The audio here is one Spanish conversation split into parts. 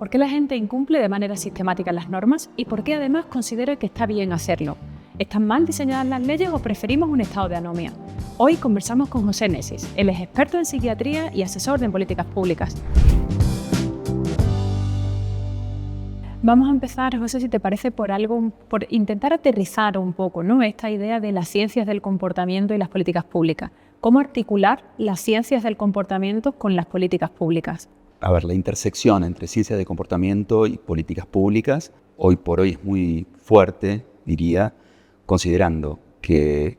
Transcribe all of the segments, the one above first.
¿Por qué la gente incumple de manera sistemática las normas? ¿Y por qué además considera que está bien hacerlo? ¿Están mal diseñadas las leyes o preferimos un estado de anomia? Hoy conversamos con José Nesis. Él es experto en psiquiatría y asesor en políticas públicas. Vamos a empezar, José, si te parece, por intentar aterrizar un poco, ¿no?, esta idea de las ciencias del comportamiento y las políticas públicas. ¿Cómo articular las ciencias del comportamiento con las políticas públicas? A ver, la intersección entre ciencias de comportamiento y políticas públicas hoy por hoy es muy fuerte, diría, considerando que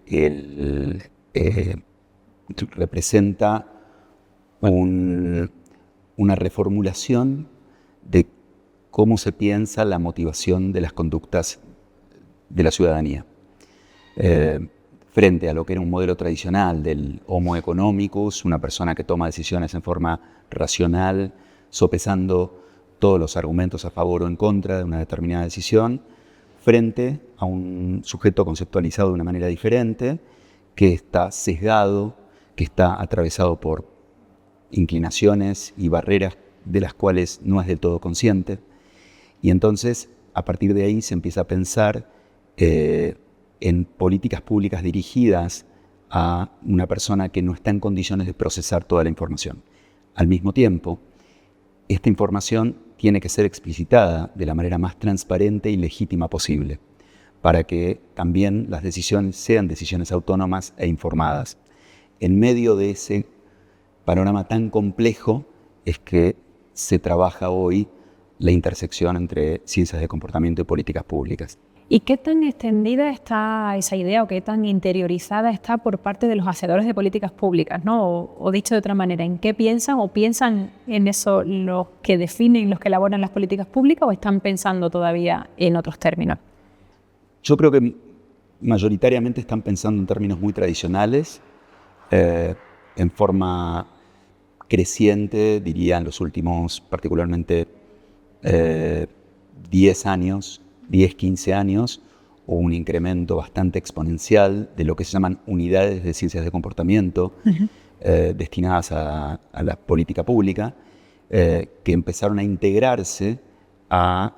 representa una reformulación de cómo se piensa la motivación de las conductas de la ciudadanía. Frente a lo que era un modelo tradicional del homo economicus, una persona que toma decisiones en forma racional, sopesando todos los argumentos a favor o en contra de una determinada decisión, frente a un sujeto conceptualizado de una manera diferente, que está sesgado, que está atravesado por inclinaciones y barreras de las cuales no es del todo consciente. Y entonces, a partir de ahí se empieza a pensar en políticas públicas dirigidas a una persona que no está en condiciones de procesar toda la información. Al mismo tiempo, esta información tiene que ser explicitada de la manera más transparente y legítima posible, para que también las decisiones sean decisiones autónomas e informadas. En medio de ese panorama tan complejo es que se trabaja hoy la intersección entre ciencias de comportamiento y políticas públicas. ¿Y qué tan extendida está esa idea o qué tan interiorizada está por parte de los hacedores de políticas públicas, ¿no? O dicho de otra manera, ¿en qué piensan o piensan en eso los que definen, los que elaboran las políticas públicas, o están pensando todavía en otros términos? Yo creo que mayoritariamente están pensando en términos muy tradicionales, en forma creciente, diría en los últimos particularmente 10 años, 10, 15 años, o un incremento bastante exponencial de lo que se llaman unidades de ciencias de comportamiento destinadas a la política pública, que empezaron a integrarse a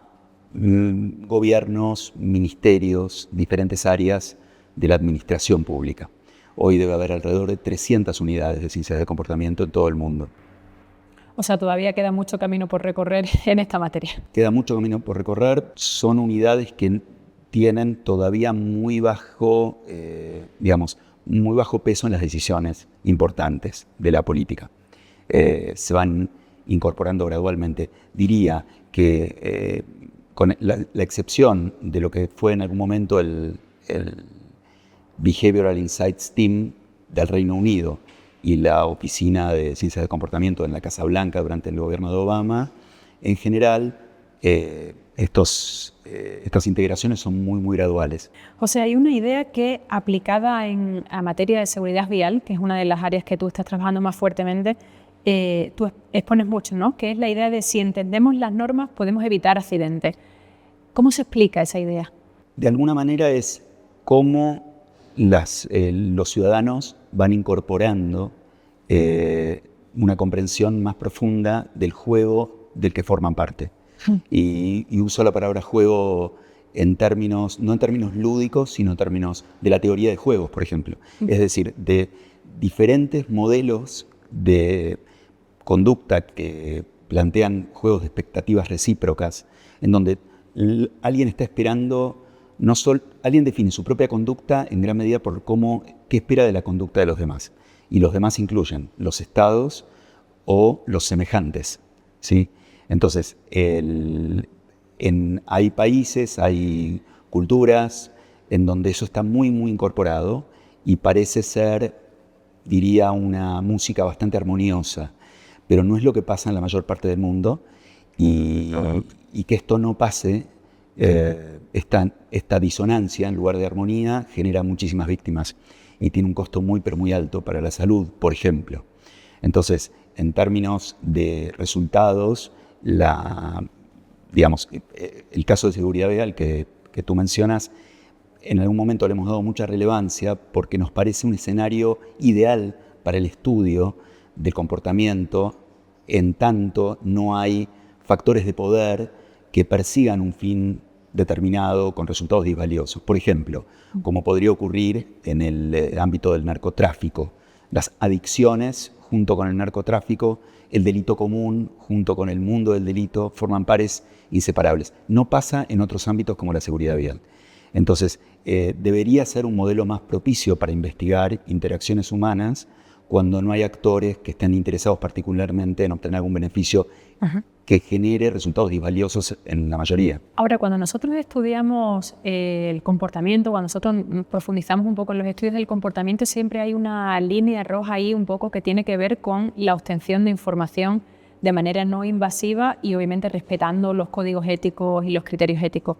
gobiernos, ministerios, diferentes áreas de la administración pública. Hoy debe haber alrededor de 300 unidades de ciencias de comportamiento en todo el mundo. O sea, todavía queda mucho camino por recorrer en esta materia. Queda mucho camino por recorrer. Son unidades que tienen todavía muy bajo peso en las decisiones importantes de la política. Se van incorporando gradualmente. Diría que con la excepción de lo que fue en algún momento el Behavioral Insights Team del Reino Unido, y la Oficina de Ciencias de Comportamiento en la Casa Blanca durante el gobierno de Obama, en general, estas integraciones son muy, muy graduales. O sea, hay una idea que, aplicada a materia de seguridad vial, que es una de las áreas que tú estás trabajando más fuertemente, tú expones mucho, ¿no?, que es la idea de si entendemos las normas podemos evitar accidentes. ¿Cómo se explica esa idea? De alguna manera es cómo los ciudadanos van incorporando una comprensión más profunda del juego del que forman parte. Y uso la palabra juego no en términos lúdicos, sino en términos de la teoría de juegos, por ejemplo. Es decir, de diferentes modelos de conducta que plantean juegos de expectativas recíprocas, en donde alguien está esperando. Alguien define su propia conducta en gran medida por qué espera de la conducta de los demás. Y los demás incluyen los estados o los semejantes, ¿sí? Entonces, hay países, hay culturas en donde eso está muy, muy incorporado y parece ser, diría, una música bastante armoniosa. Pero no es lo que pasa en la mayor parte del mundo, y que esto no pase. Esta disonancia en lugar de armonía genera muchísimas víctimas y tiene un costo muy pero muy alto para la salud, por ejemplo. Entonces, en términos de resultados, el caso de seguridad vial que tú mencionas, en algún momento le hemos dado mucha relevancia porque nos parece un escenario ideal para el estudio del comportamiento, en tanto no hay factores de poder que persigan un fin determinado con resultados disvaliosos. Por ejemplo, como podría ocurrir en el ámbito del narcotráfico, las adicciones junto con el narcotráfico, el delito común junto con el mundo del delito forman pares inseparables. No pasa en otros ámbitos como la seguridad vial. Entonces, debería ser un modelo más propicio para investigar interacciones humanas cuando no hay actores que estén interesados particularmente en obtener algún beneficio que genere resultados disvaliosos en la mayoría. Ahora, cuando nosotros estudiamos el comportamiento, cuando nosotros profundizamos un poco en los estudios del comportamiento, siempre hay una línea roja ahí un poco que tiene que ver con la obtención de información de manera no invasiva y obviamente respetando los códigos éticos y los criterios éticos.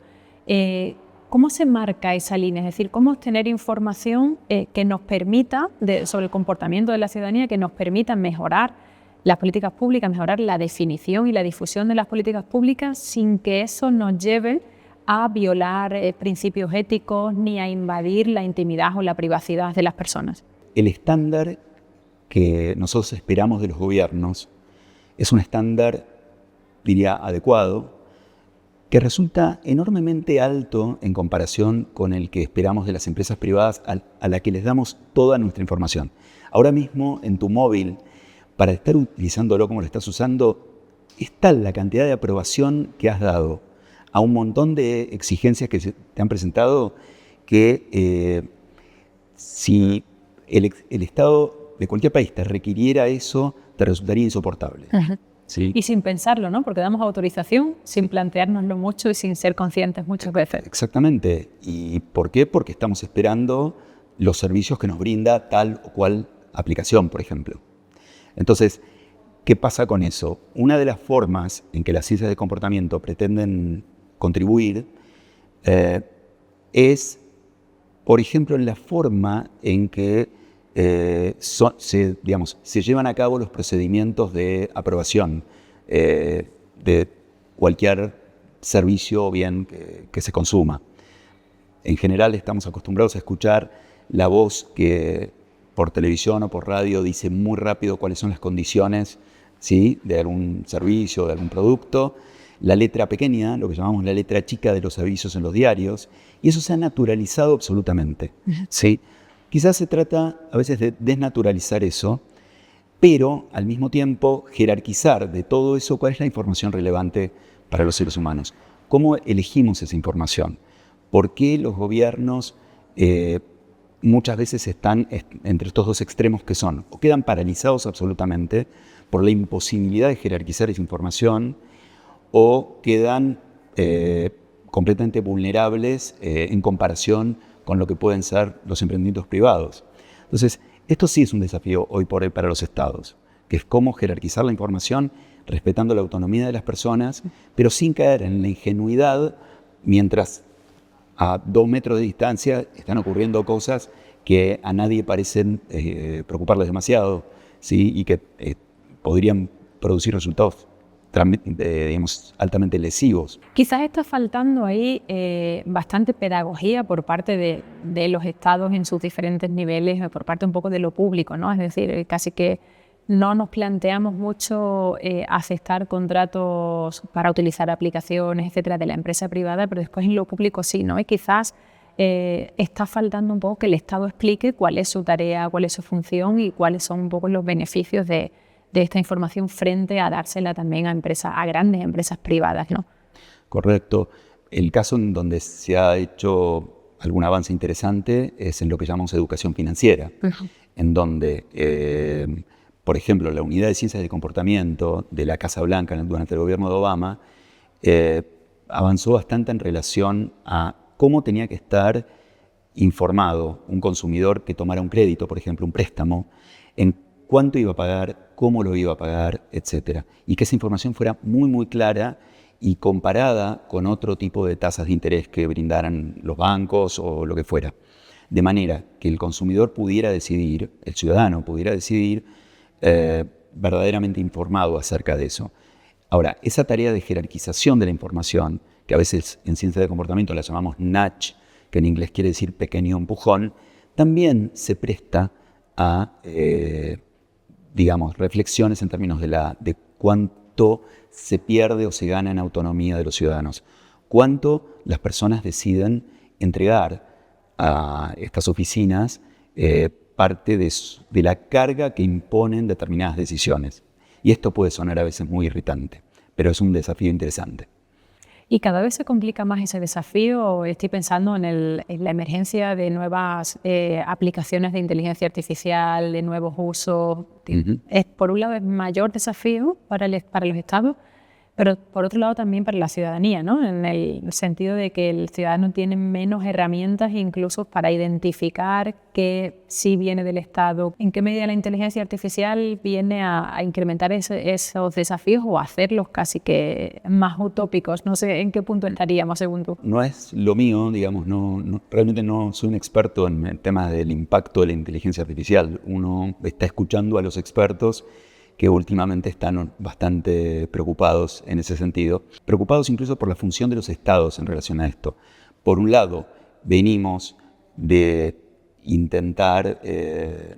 ¿Cómo se marca esa línea? Es decir, ¿cómo obtener información que nos permita, sobre el comportamiento de la ciudadanía, que nos permita mejorar las políticas públicas, mejorar la definición y la difusión de las políticas públicas sin que eso nos lleve a violar principios éticos ni a invadir la intimidad o la privacidad de las personas? El estándar que nosotros esperamos de los gobiernos es un estándar, diría, adecuado, que resulta enormemente alto en comparación con el que esperamos de las empresas privadas a la que les damos toda nuestra información. Ahora mismo en tu móvil, para estar utilizándolo como lo estás usando, es tal la cantidad de aprobación que has dado a un montón de exigencias que te han presentado que si el Estado de cualquier país te requiriera eso, te resultaría insoportable. ¿Sí? Y sin pensarlo, ¿no? Porque damos autorización sin planteárnoslo mucho y sin ser conscientes muchas veces. Exactamente. ¿Y por qué? Porque estamos esperando los servicios que nos brinda tal o cual aplicación, por ejemplo. Entonces, ¿qué pasa con eso? Una de las formas en que las ciencias de comportamiento pretenden contribuir es, por ejemplo, en la forma en que se llevan a cabo los procedimientos de aprobación de cualquier servicio o bien que se consuma. En general estamos acostumbrados a escuchar la voz que por televisión o por radio dice muy rápido cuáles son las condiciones, ¿sí?, de algún servicio, de algún producto. La letra pequeña, lo que llamamos la letra chica de los avisos en los diarios, y eso se ha naturalizado absolutamente, ¿sí? Quizás se trata a veces de desnaturalizar eso, pero al mismo tiempo jerarquizar de todo eso cuál es la información relevante para los seres humanos. ¿Cómo elegimos esa información? ¿Por qué los gobiernos muchas veces están entre estos dos extremos que son? O quedan paralizados absolutamente por la imposibilidad de jerarquizar esa información, o quedan completamente vulnerables en comparación con lo que pueden ser los emprendimientos privados. Entonces, esto sí es un desafío hoy por hoy para los estados, que es cómo jerarquizar la información respetando la autonomía de las personas, pero sin caer en la ingenuidad mientras a 2 metros de distancia están ocurriendo cosas que a nadie parecen preocuparles demasiado, ¿sí?, y que podrían producir resultados digamos, altamente lesivos. Quizás está faltando ahí bastante pedagogía por parte de los estados en sus diferentes niveles, por parte un poco de lo público, ¿no? Es decir, casi que no nos planteamos mucho aceptar contratos para utilizar aplicaciones, etcétera, de la empresa privada, pero después en lo público sí, ¿no? Y quizás está faltando un poco que el Estado explique cuál es su tarea, cuál es su función y cuáles son un poco los beneficios de esta información frente a dársela también a grandes empresas privadas, ¿no? Correcto. El caso en donde se ha hecho algún avance interesante es en lo que llamamos educación financiera, en donde, por ejemplo, la Unidad de Ciencias de Comportamiento de la Casa Blanca durante el gobierno de Obama avanzó bastante en relación a cómo tenía que estar informado un consumidor que tomara un crédito, por ejemplo, un préstamo, en cuánto iba a pagar, cómo lo iba a pagar, etc. Y que esa información fuera muy, muy clara y comparada con otro tipo de tasas de interés que brindaran los bancos o lo que fuera. De manera que el consumidor pudiera decidir, el ciudadano pudiera decidir verdaderamente informado acerca de eso. Ahora, esa tarea de jerarquización de la información, que a veces en ciencia de comportamiento la llamamos nudge, que en inglés quiere decir pequeño empujón, también se presta a, digamos, reflexiones en términos de cuánto se pierde o se gana en autonomía de los ciudadanos, cuánto las personas deciden entregar a estas oficinas parte de la carga que imponen determinadas decisiones. Y esto puede sonar a veces muy irritante, pero es un desafío interesante. Y cada vez se complica más ese desafío. Estoy pensando en la emergencia de nuevas aplicaciones de inteligencia artificial, de nuevos usos. Por un lado es mayor desafío para los estados, pero por otro lado también para la ciudadanía, ¿no? En el sentido de que el ciudadano tiene menos herramientas incluso para identificar qué sí viene del Estado, en qué medida la inteligencia artificial viene a incrementar esos desafíos o a hacerlos casi que más utópicos. No sé en qué punto estaríamos según tú. No es lo mío, digamos, realmente no soy un experto en temas del impacto de la inteligencia artificial. Uno está escuchando a los expertos que últimamente están bastante preocupados en ese sentido, preocupados incluso por la función de los estados en relación a esto. Por un lado, venimos de intentar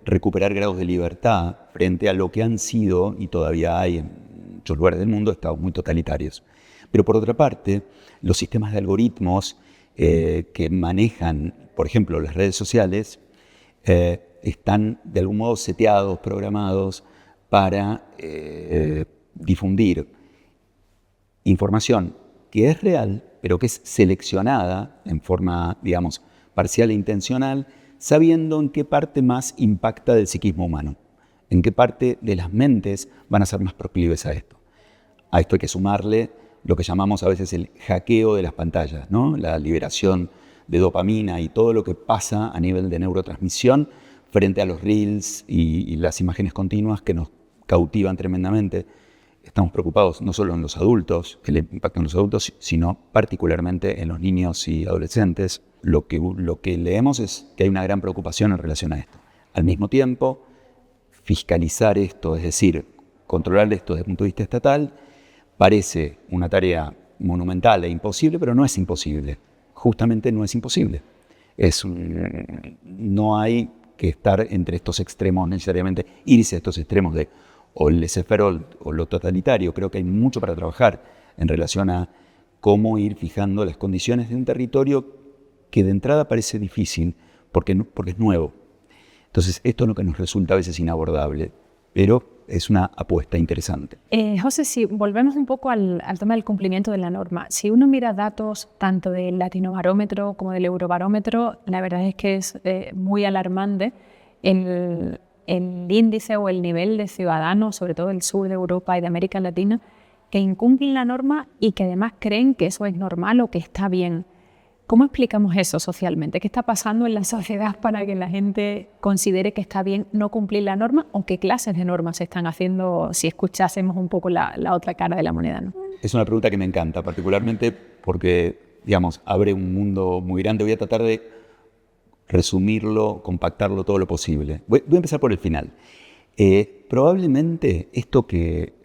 recuperar grados de libertad frente a lo que han sido, y todavía hay en muchos lugares del mundo, estados muy totalitarios. Pero por otra parte, los sistemas de algoritmos que manejan, por ejemplo, las redes sociales, están de algún modo seteados, programados, para difundir información que es real, pero que es seleccionada en forma, digamos, parcial e intencional, sabiendo en qué parte más impacta del psiquismo humano, en qué parte de las mentes van a ser más proclives a esto. A esto hay que sumarle lo que llamamos a veces el hackeo de las pantallas, ¿no? La liberación de dopamina y todo lo que pasa a nivel de neurotransmisión frente a los reels y las imágenes continuas que nos cautivan tremendamente. Estamos preocupados no solo en los adultos, que le impactan a los adultos, sino particularmente en los niños y adolescentes. Lo que leemos es que hay una gran preocupación en relación a esto. Al mismo tiempo, fiscalizar esto, es decir, controlar esto desde el punto de vista estatal, parece una tarea monumental e imposible, pero no es imposible. Justamente no es imposible. No hay que estar entre estos extremos necesariamente, irse a estos extremos de o el laissez-faire o lo totalitario. Creo que hay mucho para trabajar en relación a cómo ir fijando las condiciones de un territorio que de entrada parece difícil porque es nuevo. Entonces esto es lo que nos resulta a veces inabordable, pero es una apuesta interesante. José, si volvemos un poco al tema del cumplimiento de la norma, si uno mira datos tanto del Latinobarómetro como del Eurobarómetro, la verdad es que es muy alarmante el índice o el nivel de ciudadanos, sobre todo del sur de Europa y de América Latina, que incumplen la norma y que además creen que eso es normal o que está bien. ¿Cómo explicamos eso socialmente? ¿Qué está pasando en la sociedad para que la gente considere que está bien no cumplir la norma o qué clases de normas se están haciendo si escuchásemos un poco la otra cara de la moneda, ¿no? Es una pregunta que me encanta, particularmente porque, digamos, abre un mundo muy grande. Voy a tratar de resumirlo, compactarlo todo lo posible. Voy a empezar por el final. Probablemente esto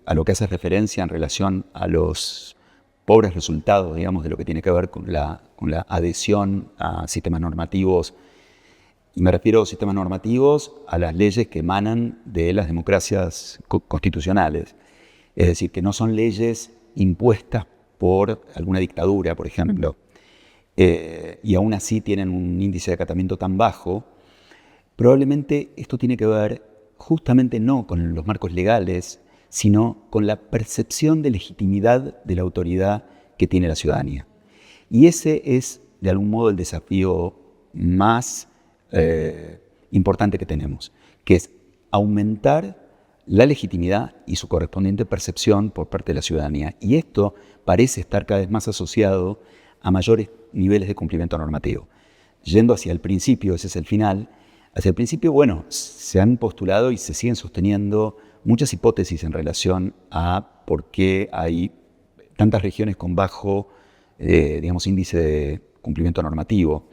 a lo que hace referencia en relación a los pobres resultados, digamos, de lo que tiene que ver con la adhesión a sistemas normativos, y me refiero a sistemas normativos a las leyes que emanan de las democracias constitucionales, es decir, que no son leyes impuestas por alguna dictadura, por ejemplo, y aún así tienen un índice de acatamiento tan bajo. Probablemente esto tiene que ver justamente no con los marcos legales, sino con la percepción de legitimidad de la autoridad que tiene la ciudadanía. Y ese es, de algún modo, el desafío más importante que tenemos, que es aumentar la legitimidad y su correspondiente percepción por parte de la ciudadanía. Y esto parece estar cada vez más asociado a mayores niveles de cumplimiento normativo. Yendo hacia el principio, ese es el final, hacia el principio, bueno, se han postulado y se siguen sosteniendo muchas hipótesis en relación a por qué hay tantas regiones con bajo, índice de cumplimiento normativo.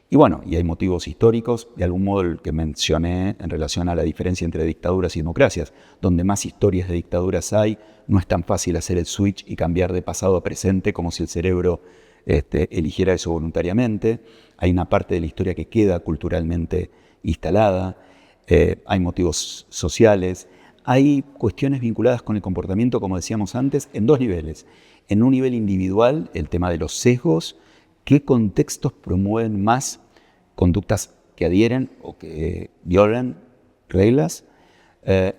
Y bueno, y hay motivos históricos, de algún modo el que mencioné en relación a la diferencia entre dictaduras y democracias. Donde más historias de dictaduras hay, no es tan fácil hacer el switch y cambiar de pasado a presente como si el cerebro eligiera eso voluntariamente. Hay una parte de la historia que queda culturalmente instalada, hay motivos sociales, hay cuestiones vinculadas con el comportamiento, como decíamos antes, en dos niveles. En un nivel individual, el tema de los sesgos, qué contextos promueven más conductas que adhieren o que violan reglas,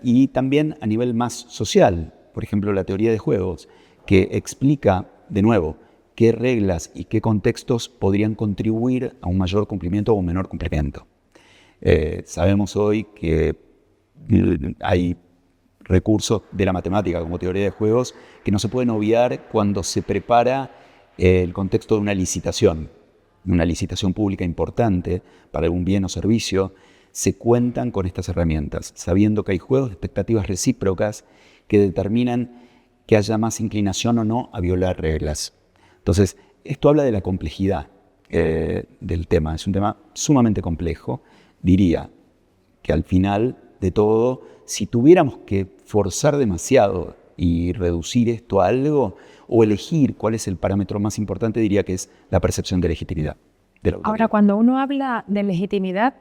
y también a nivel más social, por ejemplo, la teoría de juegos, que explica, de nuevo, qué reglas y qué contextos podrían contribuir a un mayor cumplimiento o un menor cumplimiento. Sabemos hoy que hay recursos de la matemática como teoría de juegos que no se pueden obviar cuando se prepara el contexto de una licitación pública importante para algún bien o servicio. Se cuentan con estas herramientas, sabiendo que hay juegos de expectativas recíprocas que determinan que haya más inclinación o no a violar reglas. Entonces, esto habla de la complejidad del tema. Es un tema sumamente complejo. Diría que al final de todo, si tuviéramos que forzar demasiado y reducir esto a algo, o elegir cuál es el parámetro más importante, diría que es la percepción de legitimidad de la autoridad. Ahora, cuando uno habla de legitimidad,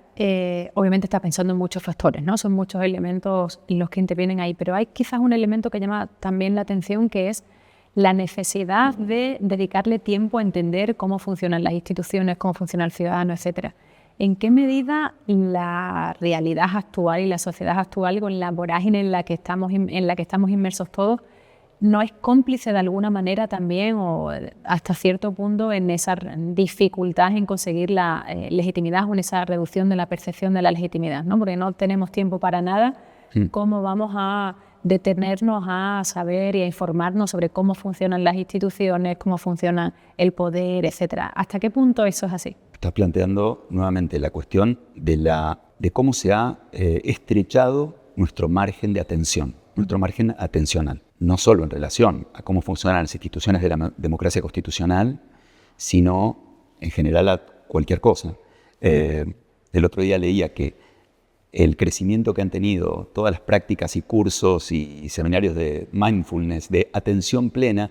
obviamente está pensando en muchos factores, ¿no? Son muchos elementos los que intervienen ahí, pero hay quizás un elemento que llama también la atención, que es la necesidad de dedicarle tiempo a entender cómo funcionan las instituciones, cómo funciona el ciudadano, etcétera. ¿En qué medida la realidad actual y la sociedad actual, con la vorágine en la que estamos inmersos todos, no es cómplice de alguna manera también, o hasta cierto punto, en esa dificultad en conseguir la legitimidad o en esa reducción de la percepción de la legitimidad, ¿no? Porque no tenemos tiempo para nada? ¿Cómo vamos a detenernos a saber y a informarnos sobre cómo funcionan las instituciones, cómo funciona el poder, etcétera? ¿Hasta qué punto eso es así? Estás planteando nuevamente la cuestión de cómo se ha estrechado nuestro margen de atención, nuestro margen atencional, no solo en relación a cómo funcionan las instituciones de la democracia constitucional, sino en general a cualquier cosa. El otro día leía que el crecimiento que han tenido todas las prácticas y cursos y seminarios de mindfulness, de atención plena,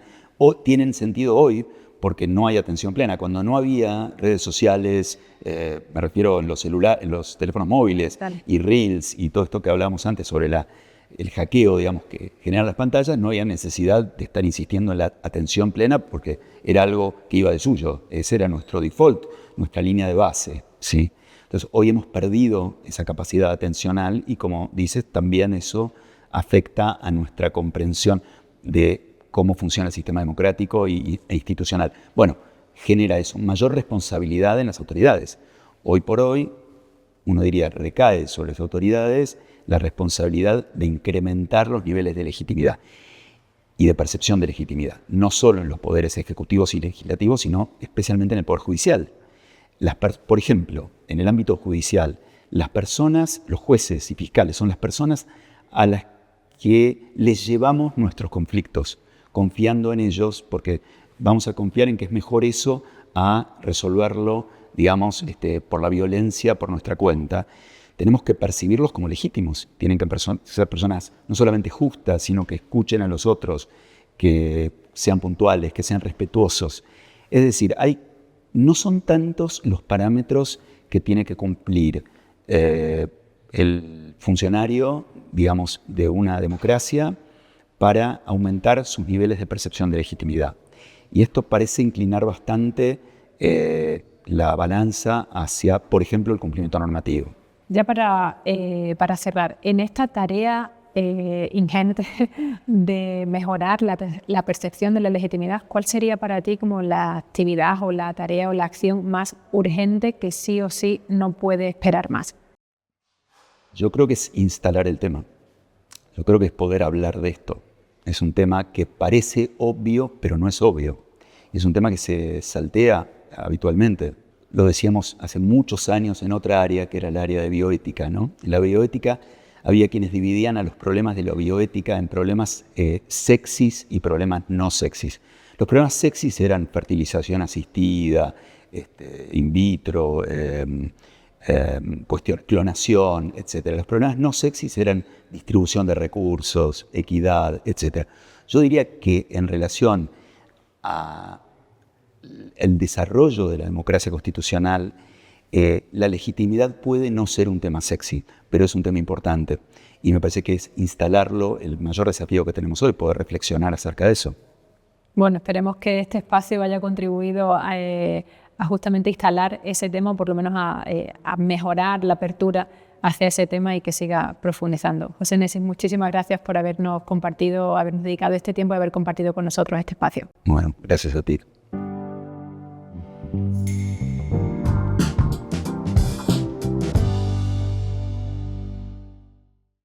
tienen sentido hoy porque no hay atención plena. Cuando no había redes sociales, me refiero en los teléfonos móviles, Dale. Y Reels y todo esto que hablábamos antes sobre el hackeo, digamos, que generan las pantallas, no había necesidad de estar insistiendo en la atención plena porque era algo que iba de suyo. Ese era nuestro default, nuestra línea de base, ¿sí? Entonces, hoy hemos perdido esa capacidad atencional y, como dices, también eso afecta a nuestra comprensión de cómo funciona el sistema democrático e institucional. Bueno, genera eso, mayor responsabilidad en las autoridades. Hoy por hoy, uno diría, recae sobre las autoridades la responsabilidad de incrementar los niveles de legitimidad y de percepción de legitimidad, no solo en los poderes ejecutivos y legislativos, sino especialmente en el Poder Judicial. Por ejemplo, en el ámbito judicial, las personas, los jueces y fiscales, son las personas a las que les llevamos nuestros conflictos, confiando en ellos, porque vamos a confiar en que es mejor eso a resolverlo, digamos, por la violencia, por nuestra cuenta. Tenemos que percibirlos como legítimos. Tienen que ser personas no solamente justas, sino que escuchen a los otros, que sean puntuales, que sean respetuosos. Es decir, no son tantos los parámetros que tiene que cumplir el funcionario, digamos, de una democracia para aumentar sus niveles de percepción de legitimidad. Y esto parece inclinar bastante la balanza hacia, por ejemplo, el cumplimiento normativo. Ya para cerrar, en esta tarea ingente de mejorar la percepción de la legitimidad, ¿cuál sería para ti como la actividad o la tarea o la acción más urgente que sí o sí no puede esperar más? Yo creo que es instalar el tema. Yo creo que es poder hablar de esto. Es un tema que parece obvio, pero no es obvio. Es un tema que se saltea habitualmente. Lo decíamos hace muchos años en otra área, que era el área de bioética, ¿no? En la bioética había quienes dividían a los problemas de la bioética en problemas sexys y problemas no sexys. Los problemas sexys eran fertilización asistida, in vitro, clonación, etc. Los problemas no sexys eran distribución de recursos, equidad, etc. Yo diría que en relación a el desarrollo de la democracia constitucional, la legitimidad puede no ser un tema sexy, pero es un tema importante. y me parece que es instalarlo el mayor desafío que tenemos hoy, poder reflexionar acerca de eso. Bueno, esperemos que este espacio haya contribuido a justamente instalar ese tema, o por lo menos a mejorar la apertura hacia ese tema y que siga profundizando. José Nesis, muchísimas gracias por habernos dedicado este tiempo y haber compartido con nosotros este espacio. Bueno, gracias a ti.